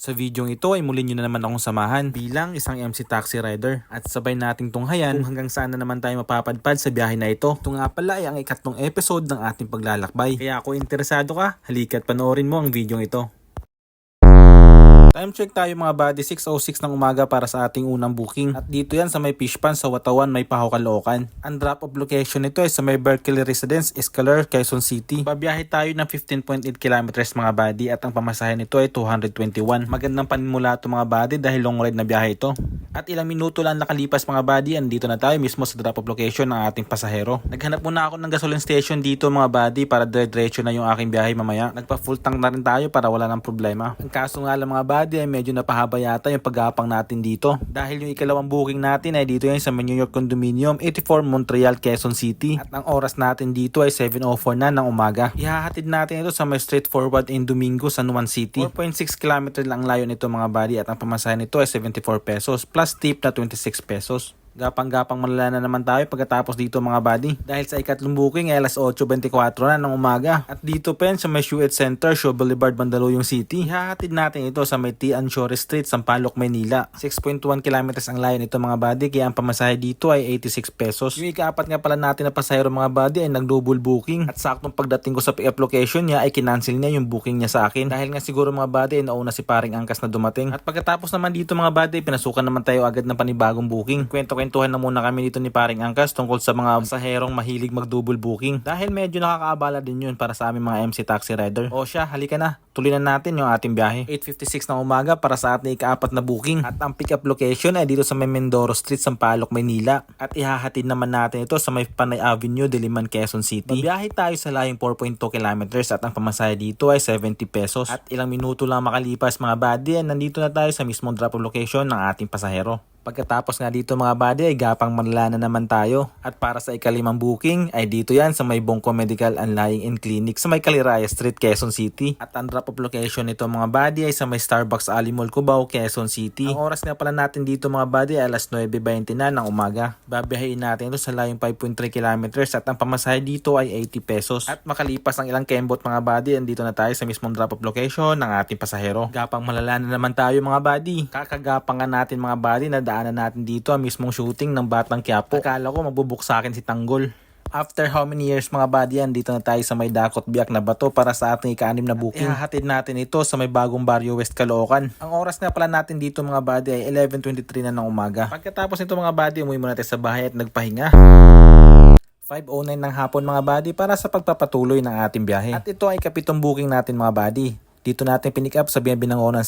Sa videong ito ay muli nyo na naman akong samahan bilang isang MC taxi rider at sabay nating tunghayan kung hanggang saan na naman tayo mapapadpad sa biyahe na ito. Ito nga pala ay ang ikatlong episode ng ating paglalakbay. Kaya kung interesado ka, halika't panoorin mo ang videong ito. Time check tayo mga buddy, 6:06 ng umaga para sa ating unang booking. At dito yan sa may fish pan sa Watawan, may Paho, Caloocan. Ang drop off location nito ay sa may Berkeley Residence, Escalor, Quezon City. Babiyahe tayo ng 15.8 kilometers mga buddy at ang pamasahe nito ay 221. Magandang panimula ito mga buddy dahil long ride na biyahe ito. At ilang minuto lang nakalipas mga buddy, andito na tayo mismo sa drop off location ng ating pasahero. Naghanap muna ako ng gasoline station dito mga buddy para diretso na yung aking biyahe mamaya. Nagpa full tank na rin tayo para wala ng problema. Ang kaso nga lang mga buddy ay medyo napahaba yata yung pag-aapang natin dito. Dahil yung ikalawang booking natin ay dito yan sa New York Condominium 84 Montreal, Quezon City. At ang oras natin dito ay 7:04 na ng umaga. Ihahatid natin ito sa may straightforward in Domingo, San Juan City. 4.6 km lang layo nito mga buddy at ang pamasahe nito ay 74 pesos plus tip na 26 pesos. Gapang-gapang malala na naman tayo pagkatapos dito mga buddy. Dahil sa ikatlong booking ay alas 8:24 na ng umaga. At dito pen sa may Shuet Center, Shaw Boulevard, Mandaluyong City. Ihahatid natin ito sa may T. Anchore Street, Sampaloc, Maynila. 6.1 kilometers ang layo nito mga buddy kaya ang pamasahe dito ay 86 pesos. Yung ikaapat nga pala natin na pasahero mga buddy ay nag-double booking. At saktong pagdating ko sa pick-up location niya ay kinancel niya yung booking niya sa akin. Dahil nga siguro mga buddy ay nauna si paring angkas na dumating. At pagkatapos naman dito mga buddy, pinasukan naman tayo agad ng panibagong booking. Kwentuhan na muna kami dito ni paring angkas tungkol sa mga pasaherong mahilig mag-double booking dahil medyo nakakaabala din yun para sa aming mga MC taxi rider. O siya, halika na, tuloy na natin yung ating biyahe. 8:56 ng umaga para sa ating ikaapat na booking at ang pick-up location ay dito sa may Mindoro Street, Sampaloc, Maynila at ihahatid naman natin ito sa may Panay Avenue, Diliman, Quezon City. Babiyahe tayo sa layong 4.2 kilometers at ang pamasahe dito ay 70 pesos at ilang minuto lang makalipas mga buddy ay nandito na tayo sa mismong drop location ng ating pasahero. Pagkatapos nga dito mga buddy ay gapang manlala na naman tayo. At para sa ikalimang booking ay dito yan sa may Bongko Medical and Lying in Clinic sa may Caliraya Street, Quezon City. At ang drop off location nito mga buddy ay sa may Starbucks Alley Mall, Cubao, Quezon City. Ang oras nga pala natin dito mga buddy ay alas 9:20 na ng umaga. Babiyahin natin ito sa layong 5.3 kilometers at ang pamasahe dito ay 80 pesos. At makalipas ang ilang kembot mga buddy, andito na tayo sa mismong drop off location ng ating pasahero. Gapang malala na naman tayo mga buddy. Kakagapang nga natin mga buddy na daanan natin dito ang mismong shooting ng Batang Quiapo. Akala ko magbubuk sa akin si Tanggol. After how many years mga buddy yan, dito na tayo sa may Dakot Biak na bato para sa ating ika-6 na booking. Ihahatid natin ito sa may Bagong Barrio West, Caloocan. Ang oras nga pala natin dito mga buddy ay 11:23 na ng umaga. Pagkatapos nito mga buddy, umuwi muna tayo sa bahay at nagpahinga. 5:09 ng hapon mga buddy para sa pagpapatuloy ng ating biyahe. At ito ay kapitong booking natin mga buddy. Dito natin pinick up sa Binangonan